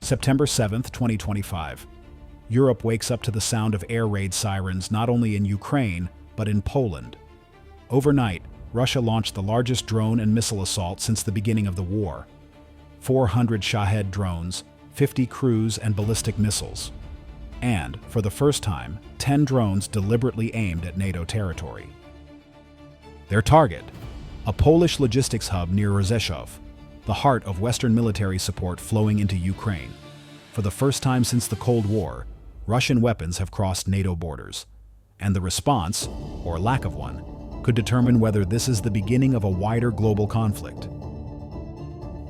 September 7th, 2025. Europe wakes up to the sound of air raid sirens not only in Ukraine, but in Poland. Overnight, Russia launched the largest drone and missile assault since the beginning of the war. 400 Shahed drones, 50 cruise and ballistic missiles. And, for the first time, 10 drones deliberately aimed at NATO territory. Their target: a Polish logistics hub near Rzeszów, the heart of Western military support flowing into Ukraine. For the first time since the Cold War, Russian weapons have crossed NATO borders. And the response, or lack of one, could determine whether this is the beginning of a wider global conflict.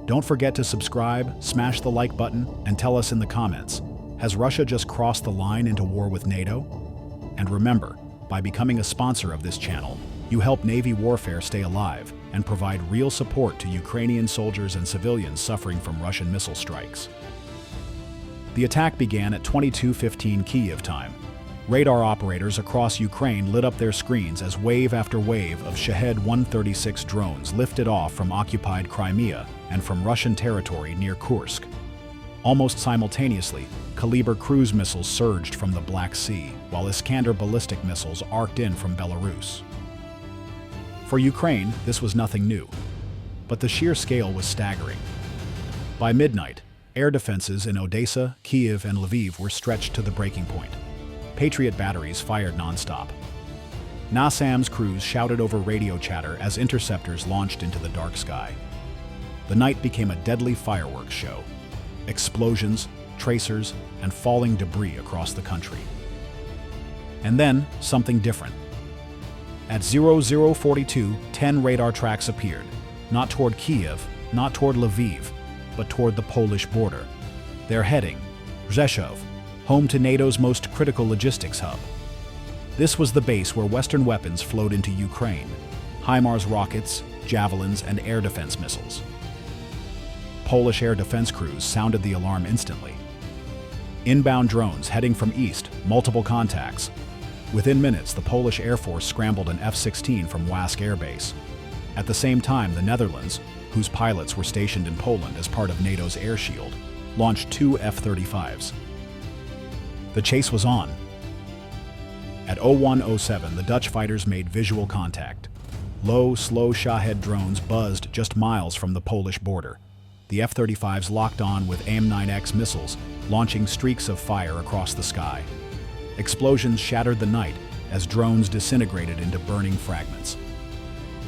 Don't forget to subscribe, smash the like button, and tell us in the comments, has Russia just crossed the line into war with NATO? And remember, by becoming a sponsor of this channel, you help Navy warfare stay alive and provide real support to Ukrainian soldiers and civilians suffering from Russian missile strikes. The attack began at 22:15 Kyiv time. Radar operators across Ukraine lit up their screens as wave after wave of Shahed 136 drones lifted off from occupied Crimea and from Russian territory near Kursk. Almost simultaneously, Kaliber cruise missiles surged from the Black Sea, while Iskander ballistic missiles arced in from Belarus. For Ukraine, this was nothing new, but the sheer scale was staggering. By midnight, air defenses in Odessa, Kyiv, and Lviv were stretched to the breaking point. Patriot batteries fired non-stop. NASAMS crews shouted over radio chatter as interceptors launched into the dark sky. The night became a deadly fireworks show. Explosions, tracers, and falling debris across the country. And then, something different. At 0042, 10 radar tracks appeared, not toward Kyiv, not toward Lviv, but toward the Polish border. They're heading Rzeszów, home to NATO's most critical logistics hub. This was the base where Western weapons flowed into Ukraine: HIMARS rockets, javelins, and air defense missiles. Polish air defense crews sounded the alarm instantly. Inbound drones heading from east, multiple contacts. Within minutes, the Polish Air Force scrambled an F-16 from Łask Air Base. At the same time, the Netherlands, whose pilots were stationed in Poland as part of NATO's air shield, launched 2 F-35s. The chase was on. At 01:07, the Dutch fighters made visual contact. Low, slow Shahed drones buzzed just miles from the Polish border. The F-35s locked on with AIM-9X missiles, launching streaks of fire across the sky. Explosions shattered the night as drones disintegrated into burning fragments.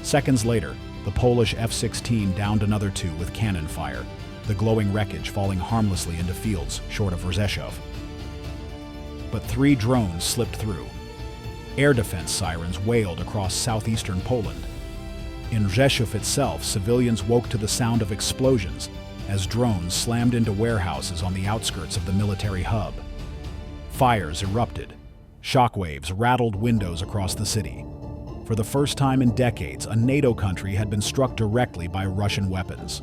Seconds later, the Polish F-16 downed another 2 with cannon fire, the glowing wreckage falling harmlessly into fields short of Rzeszów. But 3 drones slipped through. Air defense sirens wailed across southeastern Poland. In Rzeszów itself, civilians woke to the sound of explosions as drones slammed into warehouses on the outskirts of the military hub. Fires erupted. Shockwaves rattled windows across the city. For the first time in decades, a NATO country had been struck directly by Russian weapons.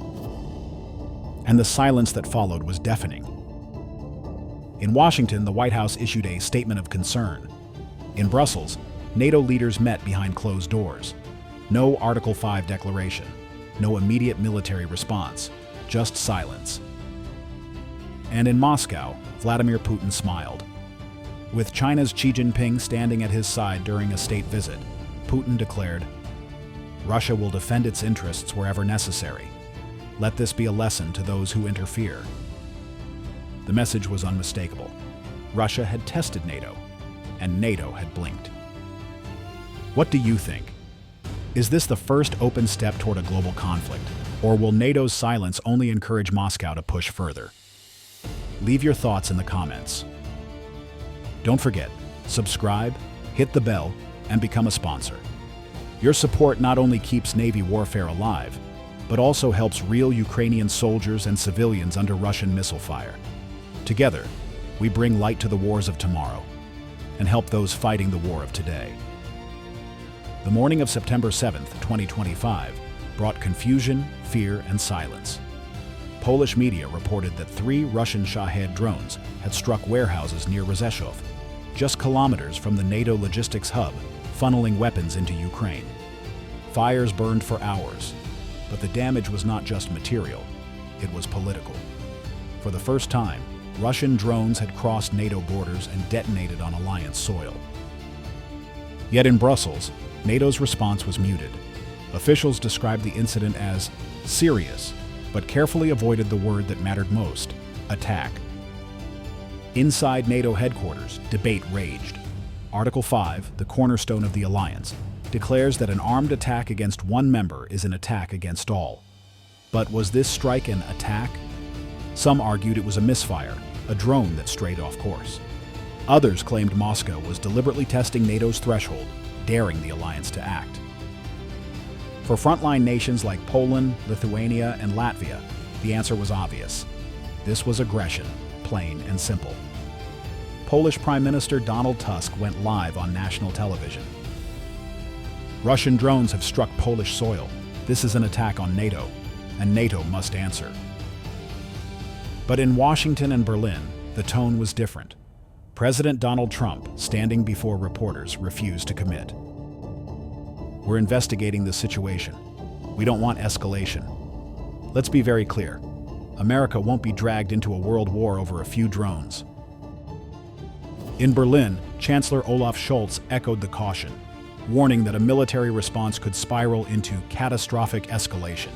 And the silence that followed was deafening. In Washington, the White House issued a statement of concern. In Brussels, NATO leaders met behind closed doors. No Article 5 declaration, no immediate military response, just silence. And in Moscow, Vladimir Putin smiled. With China's Xi Jinping standing at his side during a state visit, Putin declared, "Russia will defend its interests wherever necessary. Let this be a lesson to those who interfere." The message was unmistakable. Russia had tested NATO, and NATO had blinked. What do you think? Is this the first open step toward a global conflict, or will NATO's silence only encourage Moscow to push further? Leave your thoughts in the comments. Don't forget, subscribe, hit the bell, and become a sponsor. Your support not only keeps Navy warfare alive, but also helps real Ukrainian soldiers and civilians under Russian missile fire. Together, we bring light to the wars of tomorrow and help those fighting the war of today. The morning of September 7th, 2025, brought confusion, fear, and silence. Polish media reported that 3 Russian Shahed drones had struck warehouses near Rzeszów, just kilometers from the NATO logistics hub, funneling weapons into Ukraine. Fires burned for hours, but the damage was not just material, it was political. For the first time, Russian drones had crossed NATO borders and detonated on alliance soil. Yet in Brussels, NATO's response was muted. Officials described the incident as serious, but carefully avoided the word that mattered most: attack. Inside NATO headquarters, debate raged. Article 5, the cornerstone of the alliance, declares that an armed attack against one member is an attack against all. But was this strike an attack? Some argued it was a misfire, a drone that strayed off course. Others claimed Moscow was deliberately testing NATO's threshold, daring the alliance to act. For frontline nations like Poland, Lithuania, and Latvia, the answer was obvious. This was aggression, plain and simple. Polish Prime Minister Donald Tusk went live on national television. Russian drones have struck Polish soil. This is an attack on NATO, and NATO must answer. But in Washington and Berlin, the tone was different. President Donald Trump, standing before reporters, refused to commit. We're investigating the situation. We don't want escalation. Let's be very clear. America won't be dragged into a world war over a few drones. In Berlin, Chancellor Olaf Scholz echoed the caution, warning that a military response could spiral into catastrophic escalation.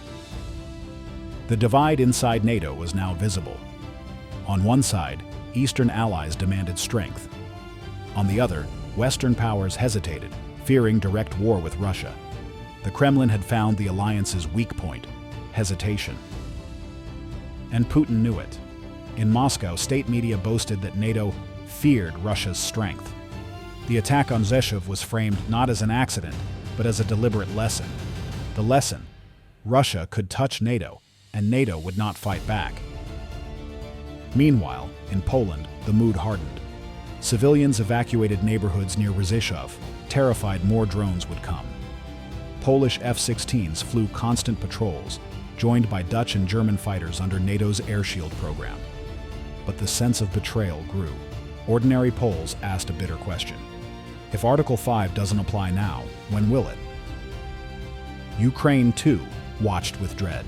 The divide inside NATO was now visible. On one side, Eastern allies demanded strength. On the other, Western powers hesitated, fearing direct war with Russia. The Kremlin had found the alliance's weak point: hesitation. And Putin knew it. In Moscow, state media boasted that NATO feared Russia's strength. The attack on Rzeszów was framed not as an accident, but as a deliberate lesson. The lesson: Russia could touch NATO, and NATO would not fight back. Meanwhile, in Poland, the mood hardened. Civilians evacuated neighborhoods near Rzeszów, terrified more drones would come. Polish F-16s flew constant patrols, joined by Dutch and German fighters under NATO's air shield program. But the sense of betrayal grew. Ordinary Poles asked a bitter question. If Article 5 doesn't apply now, when will it? Ukraine, too, watched with dread.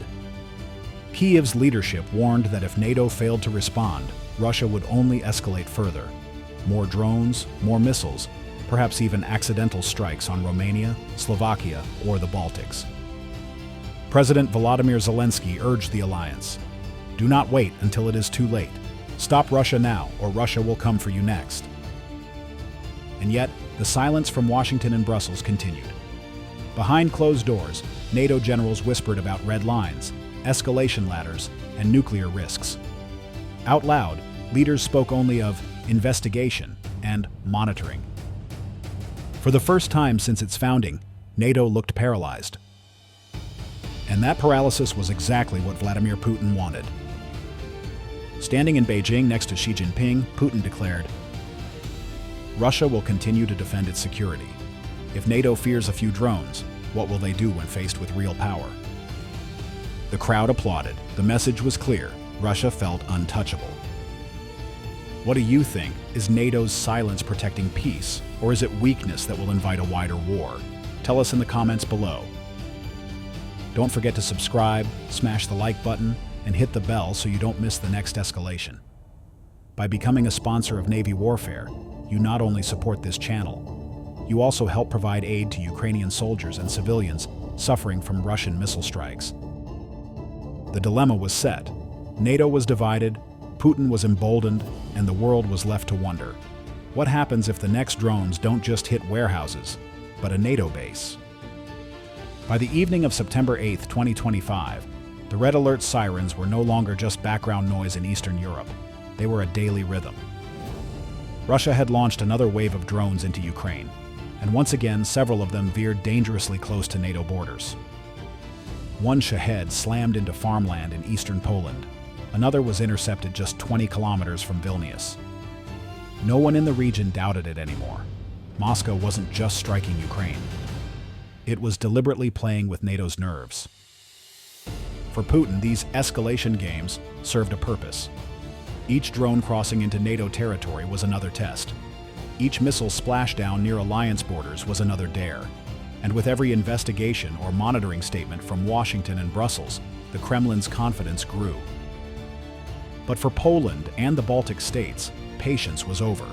Kyiv's leadership warned that if NATO failed to respond, Russia would only escalate further. More drones, more missiles, perhaps even accidental strikes on Romania, Slovakia, or the Baltics. President Volodymyr Zelensky urged the alliance, "Do not wait until it is too late. Stop Russia now, or Russia will come for you next." And yet, the silence from Washington and Brussels continued. Behind closed doors, NATO generals whispered about red lines, escalation ladders, and nuclear risks. Out loud, leaders spoke only of investigation and monitoring. For the first time since its founding, NATO looked paralyzed. And that paralysis was exactly what Vladimir Putin wanted. Standing in Beijing next to Xi Jinping, Putin declared, "Russia will continue to defend its security. If NATO fears a few drones, what will they do when faced with real power?" The crowd applauded. The message was clear. Russia felt untouchable. What do you think? Is NATO's silence protecting peace, or is it weakness that will invite a wider war? Tell us in the comments below. Don't forget to subscribe, smash the like button, and hit the bell so you don't miss the next escalation. By becoming a sponsor of Navy Warfare, you not only support this channel, you also help provide aid to Ukrainian soldiers and civilians suffering from Russian missile strikes. The dilemma was set. NATO was divided, Putin was emboldened, and the world was left to wonder. What happens if the next drones don't just hit warehouses, but a NATO base? By the evening of September 8, 2025, the red alert sirens were no longer just background noise in Eastern Europe. They were a daily rhythm. Russia had launched another wave of drones into Ukraine, and once again several of them veered dangerously close to NATO borders. One Shahed slammed into farmland in eastern Poland. Another was intercepted just 20 kilometers from Vilnius. No one in the region doubted it anymore. Moscow wasn't just striking Ukraine. It was deliberately playing with NATO's nerves. For Putin, these escalation games served a purpose. Each drone crossing into NATO territory was another test. Each missile splashdown near alliance borders was another dare. And with every investigation or monitoring statement from Washington and Brussels, the Kremlin's confidence grew. But for Poland and the Baltic states, patience was over.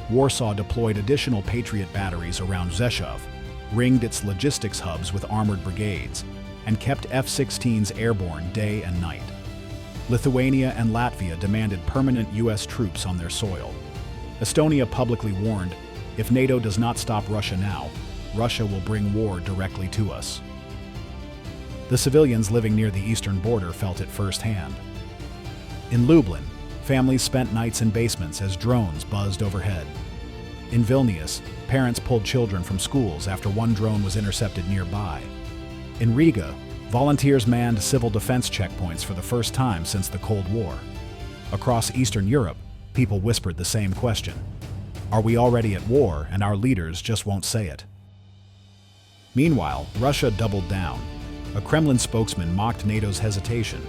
Warsaw deployed additional Patriot batteries around Rzeszów, ringed its logistics hubs with armored brigades, and kept F-16s airborne day and night. Lithuania and Latvia demanded permanent U.S. troops on their soil. Estonia publicly warned, if NATO does not stop Russia now, Russia will bring war directly to us. The civilians living near the eastern border felt it firsthand. In Lublin, families spent nights in basements as drones buzzed overhead. In Vilnius, parents pulled children from schools after one drone was intercepted nearby. In Riga, volunteers manned civil defense checkpoints for the first time since the Cold War. Across Eastern Europe, people whispered the same question. Are we already at war and our leaders just won't say it? Meanwhile, Russia doubled down. A Kremlin spokesman mocked NATO's hesitation.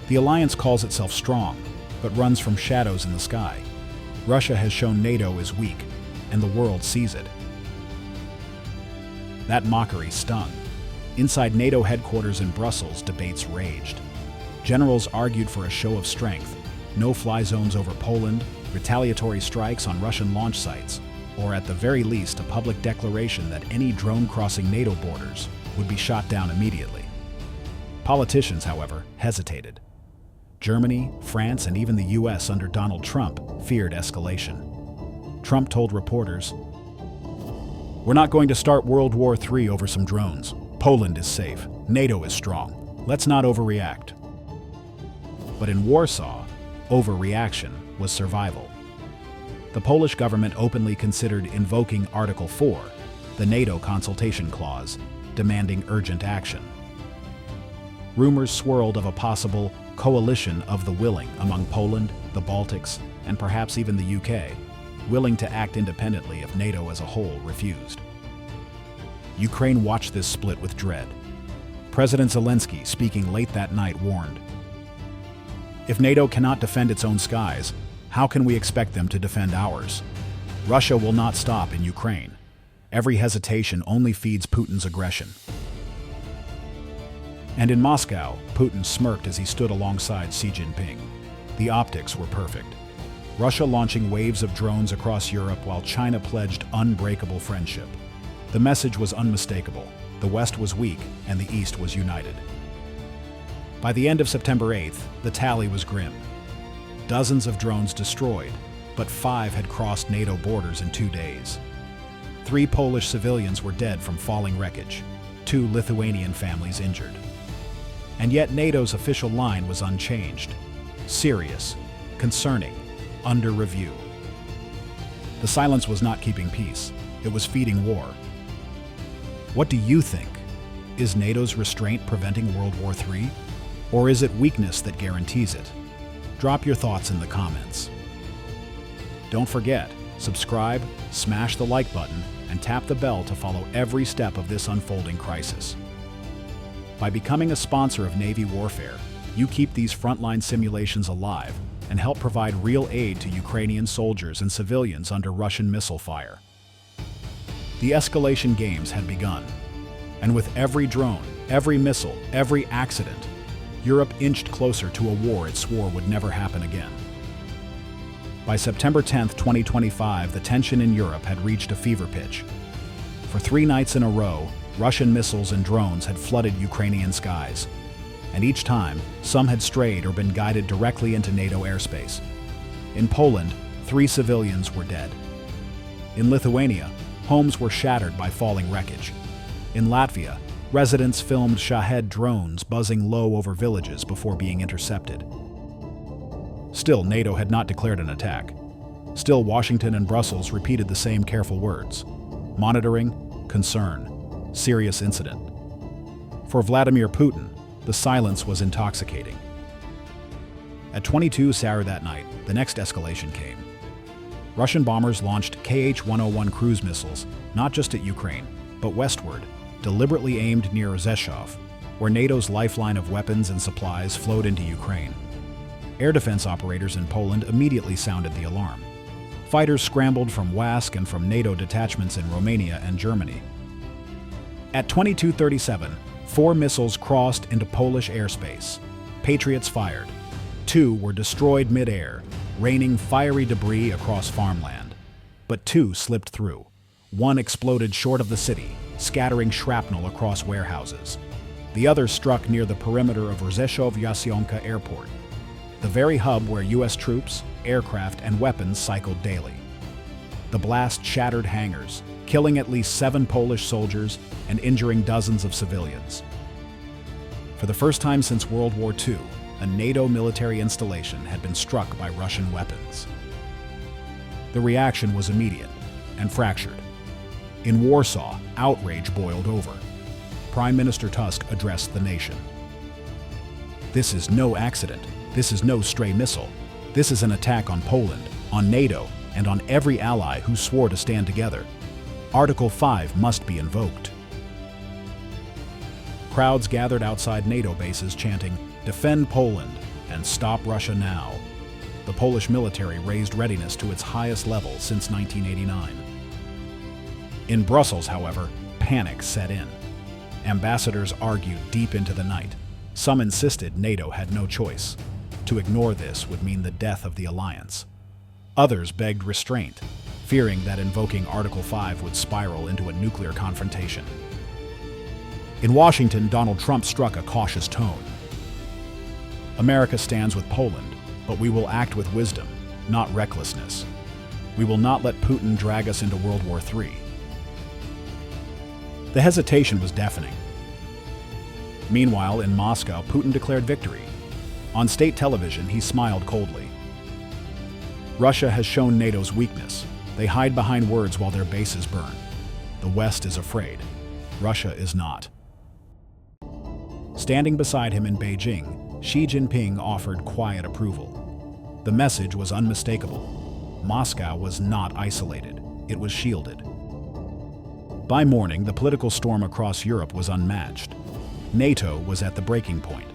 The alliance calls itself strong, but runs from shadows in the sky. Russia has shown NATO is weak, and the world sees it. That mockery stung. Inside NATO headquarters in Brussels, debates raged. Generals argued for a show of strength, no-fly zones over Poland, retaliatory strikes on Russian launch sites, or at the very least a public declaration that any drone crossing NATO borders would be shot down immediately. Politicians, however, hesitated. Germany, France, and even the US under Donald Trump feared escalation. Trump told reporters, "We're not going to start World War III over some drones. Poland is safe. NATO is strong. Let's not overreact." But in Warsaw, overreaction was survival. The Polish government openly considered invoking Article 4, the NATO consultation clause, demanding urgent action. Rumors swirled of a possible coalition of the willing among Poland, the Baltics, and perhaps even the UK, willing to act independently if NATO as a whole refused. Ukraine watched this split with dread. President Zelensky, speaking late that night, warned, "If NATO cannot defend its own skies, how can we expect them to defend ours? Russia will not stop in Ukraine. Every hesitation only feeds Putin's aggression." And in Moscow, Putin smirked as he stood alongside Xi Jinping. The optics were perfect. Russia launching waves of drones across Europe while China pledged unbreakable friendship. The message was unmistakable. The West was weak and the East was united. By the end of September 8th, the tally was grim. Dozens of drones destroyed, but 5 had crossed NATO borders in 2 days. 3 Polish civilians were dead from falling wreckage, 2 Lithuanian families injured. And yet NATO's official line was unchanged. Serious, concerning, under review. The silence was not keeping peace. It was feeding war. What do you think? Is NATO's restraint preventing World War III? Or is it weakness that guarantees it? Drop your thoughts in the comments. Don't forget, subscribe, smash the like button, and tap the bell to follow every step of this unfolding crisis. By becoming a sponsor of Navy warfare, you keep these frontline simulations alive and help provide real aid to Ukrainian soldiers and civilians under Russian missile fire. The escalation games had begun, and with every drone, every missile, every accident, Europe inched closer to a war it swore would never happen again. By September 10, 2025, the tension in Europe had reached a fever pitch. For 3 nights in a row, Russian missiles and drones had flooded Ukrainian skies, and each time, some had strayed or been guided directly into NATO airspace. In Poland, 3 civilians were dead. In Lithuania, homes were shattered by falling wreckage. In Latvia, residents filmed Shahed drones buzzing low over villages before being intercepted. Still, NATO had not declared an attack. Still, Washington and Brussels repeated the same careful words: monitoring, concern, serious incident. For Vladimir Putin, the silence was intoxicating. At 22:00 that night, the next escalation came. Russian bombers launched Kh-101 cruise missiles, not just at Ukraine, but westward, deliberately aimed near Rzeszów, where NATO's lifeline of weapons and supplies flowed into Ukraine. Air defense operators in Poland immediately sounded the alarm. Fighters scrambled from WASC and from NATO detachments in Romania and Germany. At 22:37, 4 missiles crossed into Polish airspace. Patriots fired. 2 were destroyed mid-air, raining fiery debris across farmland. But 2 slipped through. 1 exploded short of the city, scattering shrapnel across warehouses. The other struck near the perimeter of Rzeszów Airport, the very hub where U.S. troops, aircraft, and weapons cycled daily. The blast shattered hangars, killing at least 7 Polish soldiers and injuring dozens of civilians. For the first time since World War II, a NATO military installation had been struck by Russian weapons. The reaction was immediate and fractured. In Warsaw, outrage boiled over. Prime Minister Tusk addressed the nation. "This is no accident. This is no stray missile. This is an attack on Poland, on NATO, and on every ally who swore to stand together. Article 5 must be invoked." Crowds gathered outside NATO bases chanting, "Defend Poland" and "Stop Russia now." The Polish military raised readiness to its highest level since 1989. In Brussels, however, panic set in. Ambassadors argued deep into the night. Some insisted NATO had no choice. To ignore this would mean the death of the alliance. Others begged restraint, fearing that invoking Article 5 would spiral into a nuclear confrontation. In Washington, Donald Trump struck a cautious tone. "America stands with Poland, but we will act with wisdom, not recklessness. We will not let Putin drag us into World War III." The hesitation was deafening. Meanwhile, in Moscow, Putin declared victory. On state television, he smiled coldly. "Russia has shown NATO's weakness. They hide behind words while their bases burn. The West is afraid. Russia is not." Standing beside him in Beijing, Xi Jinping offered quiet approval. The message was unmistakable. Moscow was not isolated. It was shielded. By morning, the political storm across Europe was unmatched. NATO was at the breaking point.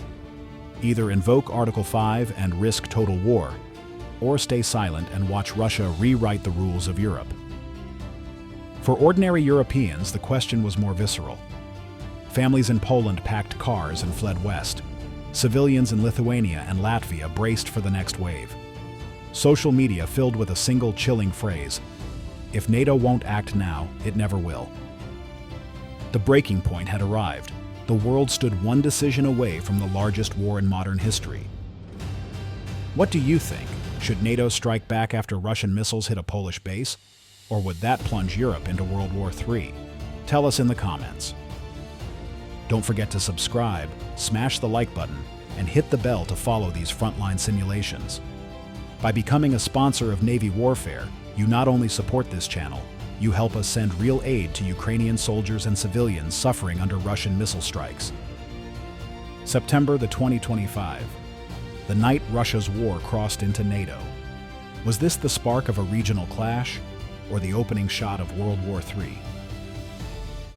Either invoke Article 5 and risk total war, or stay silent and watch Russia rewrite the rules of Europe. For ordinary Europeans, the question was more visceral. Families in Poland packed cars and fled west. Civilians in Lithuania and Latvia braced for the next wave. Social media filled with a single chilling phrase: "If NATO won't act now, it never will." The breaking point had arrived. The world stood one decision away from the largest war in modern history. What do you think? Should NATO strike back after Russian missiles hit a Polish base? Or would that plunge Europe into World War III? Tell us in the comments. Don't forget to subscribe, smash the like button, and hit the bell to follow these frontline simulations. By becoming a sponsor of Navy Warfare, you not only support this channel, you help us send real aid to Ukrainian soldiers and civilians suffering under Russian missile strikes. September 2025. The night Russia's war crossed into NATO. Was this the spark of a regional clash, or the opening shot of World War III?